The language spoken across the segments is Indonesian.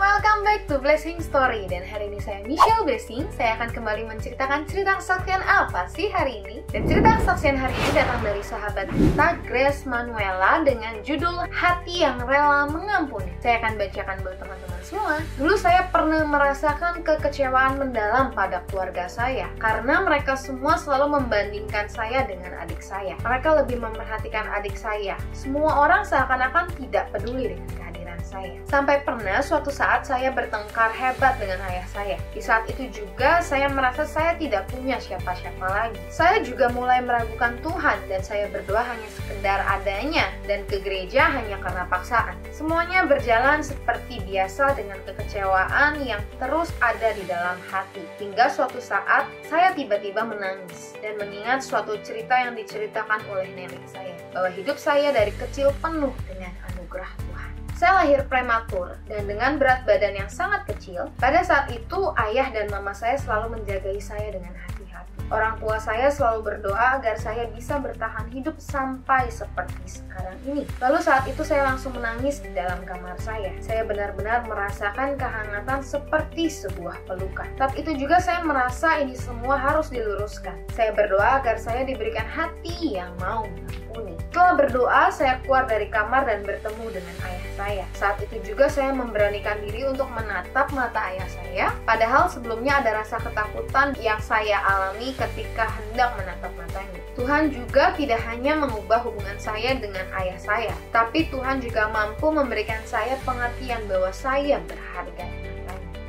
welcome back to Blessing Story. Dan hari ini saya Michelle Blessing. Saya akan kembali menceritakan cerita kesaksian apa sih hari ini. Dan cerita kesaksian hari ini datang dari sahabat kita Grace Manuela dengan judul Hati yang Rela Mengampuni. Saya akan bacakan buat teman-teman semua. Dulu saya pernah merasakan kekecewaan mendalam pada keluarga saya karena mereka semua selalu membandingkan saya dengan adik saya. Mereka lebih memperhatikan adik saya. Semua orang seakan-akan tidak peduli dengan kehadiran saya. Sampai pernah suatu saat saya bertengkar hebat dengan ayah saya. Di saat itu juga saya merasa saya tidak punya siapa-siapa lagi. Saya juga mulai meragukan Tuhan dan saya berdoa hanya sekedar adanya dan ke gereja hanya karena paksaan. Semuanya berjalan seperti biasa dengan kekecewaan yang terus ada di dalam hati. Hingga suatu saat saya tiba-tiba menangis dan mengingat suatu cerita yang diceritakan oleh nenek saya, bahwa hidup saya dari kecil penuh dengan anugerah Tuhan. Saya lahir prematur dan dengan berat badan yang sangat kecil. Pada saat itu ayah dan mama saya selalu menjagai saya dengan hati-hati. Orang tua saya selalu berdoa agar saya bisa bertahan hidup sampai seperti sekarang ini. Lalu saat itu saya langsung menangis di dalam kamar saya. Saya benar-benar merasakan kehangatan seperti sebuah pelukan. Saat itu juga saya merasa ini semua harus diluruskan. Saya berdoa agar saya diberikan hati yang mau mengampuni. Setelah berdoa, saya keluar dari kamar dan bertemu dengan ayah saya. Saat itu juga saya memberanikan diri untuk menatap mata ayah saya. Padahal sebelumnya ada rasa ketakutan yang saya alami ketika hendak menatap matanya. Tuhan juga tidak hanya mengubah hubungan saya dengan ayah saya, tapi Tuhan juga mampu memberikan saya pengertian bahwa saya berharga.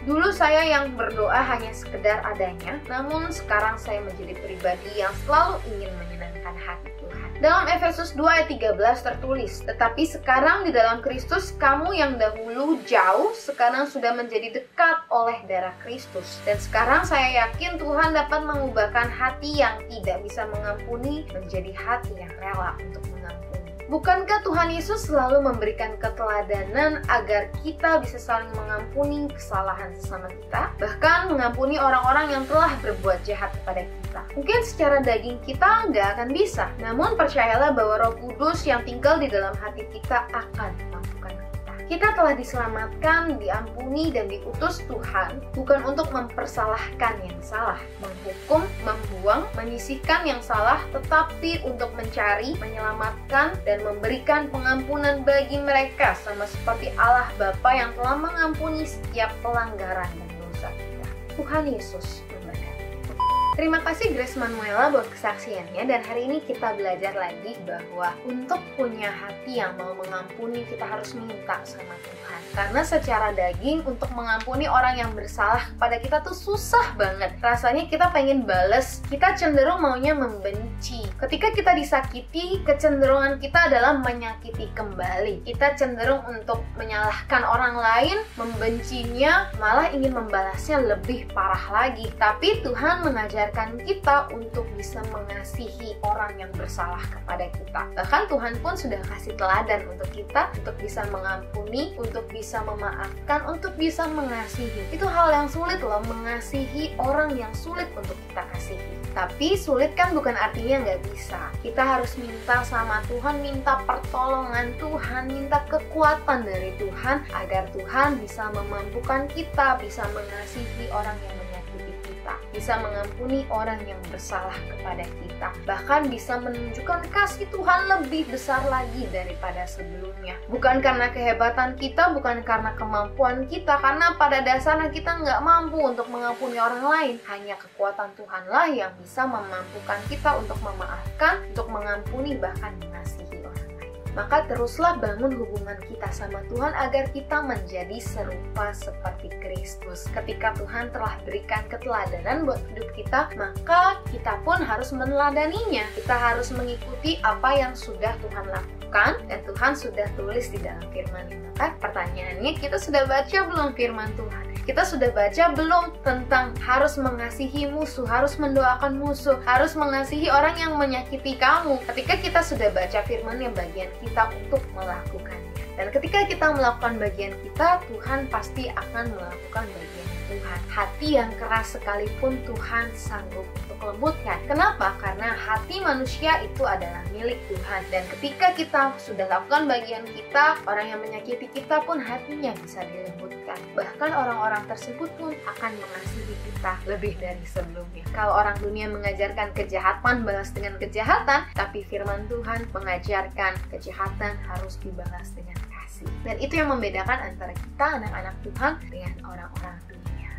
Dulu saya yang berdoa hanya sekedar adanya, namun sekarang saya menjadi pribadi yang selalu ingin menyenangkan hati Tuhan. Dalam Efesus 2 ayat 13 tertulis, tetapi sekarang di dalam Kristus kamu yang dahulu jauh, sekarang sudah menjadi dekat oleh darah Kristus. Dan sekarang saya yakin Tuhan dapat mengubahkan hati yang tidak bisa mengampuni menjadi hati yang rela untuk mengampuni. Bukankah Tuhan Yesus selalu memberikan keteladanan agar kita bisa saling mengampuni kesalahan sesama kita, bahkan mengampuni orang-orang yang telah berbuat jahat kepada kita? Mungkin secara daging kita nggak akan bisa, namun percayalah bahwa Roh Kudus yang tinggal di dalam hati kita akan melakukan kita. Kita telah diselamatkan, diampuni, dan diutus Tuhan bukan untuk mempersalahkan yang salah, menghukum, membuang, menyisihkan yang salah, tetapi untuk mencari, menyelamatkan, dan memberikan pengampunan bagi mereka sama seperti Allah Bapa yang telah mengampuni setiap pelanggaran dan dosa kita. Tuhan Yesus memberkati. Terima kasih Grace Manuela buat kesaksiannya, dan hari ini kita belajar lagi bahwa untuk punya hati yang mau mengampuni kita harus minta sama Tuhan. Karena secara daging untuk mengampuni orang yang bersalah kepada kita tuh susah banget. Rasanya kita pengen bales, kita cenderung maunya membenci. Ketika kita disakiti, kecenderungan kita adalah menyakiti kembali. Kita cenderung untuk menyalahkan orang lain, membencinya, malah ingin membalasnya lebih parah lagi. Tapi Tuhan mengajarkan kita untuk bisa mengasihi orang yang bersalah kepada kita. Bahkan Tuhan pun sudah kasih teladan untuk kita, untuk bisa mengampuni, untuk bisa memaafkan, untuk bisa mengasihi. Itu hal yang sulit loh, mengasihi orang yang sulit untuk kita kasihi. Tapi sulit kan bukan artinya nggak bisa. Kita harus minta sama Tuhan, minta pertolongan Tuhan, minta kekuatan dari Tuhan agar Tuhan bisa memampukan kita, bisa mengasihi orang yang menyakiti kita, bisa mengampuni orang yang bersalah kepada kita, bahkan bisa menunjukkan kasih Tuhan lebih besar lagi daripada sebelumnya. Bukan karena kehebatan kita, bukan karena kemampuan kita, karena pada dasarnya kita nggak mampu untuk mengampuni orang lain. Hanya kekuatan Tuhanlah yang bisa memampukan kita untuk memaafkan, untuk mengampuni, bahkan mengasihi orang lain. Maka teruslah bangun hubungan kita sama Tuhan agar kita menjadi serupa seperti Kristus. Ketika Tuhan telah berikan keteladanan buat hidup kita, maka kita pun harus meneladaninya. Kita harus mengikuti apa yang sudah Tuhan lakukan dan Tuhan sudah tulis di dalam firman-Nya. Maka pertanyaannya, kita sudah baca belum firman Tuhan? Kita sudah baca belum tentang harus mengasihi musuh, harus mendoakan musuh, harus mengasihi orang yang menyakiti kamu? Ketika kita sudah baca firman yang bagian kita untuk melakukannya. Dan ketika kita melakukan bagian kita, Tuhan pasti akan melakukan bagian Tuhan. Hati yang keras sekalipun Tuhan sanggup untuk lembutkan. Kenapa? Karena hati manusia itu adalah milik Tuhan. Dan ketika kita sudah lakukan bagian kita, orang yang menyakiti kita pun hatinya bisa dilembutkan. Bahkan orang-orang tersebut pun akan mengasihi kita lebih dari sebelumnya. Kalau orang dunia mengajarkan kejahatan balas dengan kejahatan, tapi firman Tuhan mengajarkan kejahatan harus dibalas dengan kasih. Dan itu yang membedakan antara kita anak-anak Tuhan dengan orang-orang dunia.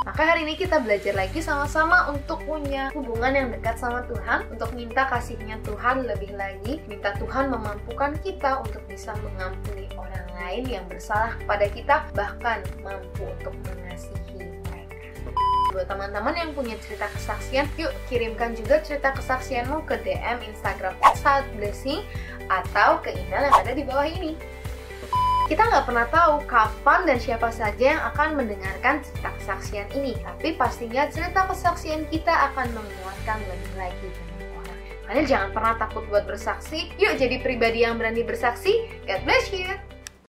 Maka hari ini kita belajar lagi sama-sama untuk punya hubungan yang dekat sama Tuhan, untuk minta kasihnya Tuhan lebih lagi, minta Tuhan memampukan kita untuk bisa mengampuni orang lain yang bersalah kepada kita, bahkan mampu untuk mengasihi mereka. Buat teman-teman yang punya cerita kesaksian, yuk kirimkan juga cerita kesaksianmu ke DM Instagram @sahabatblessing atau ke email yang ada di bawah ini. Kita nggak pernah tahu kapan dan siapa saja yang akan mendengarkan cerita kesaksian ini, tapi pastinya cerita kesaksian kita akan menguatkan lebih lagi banyak orang. Makanya jangan pernah takut buat bersaksi, yuk jadi pribadi yang berani bersaksi. God bless you!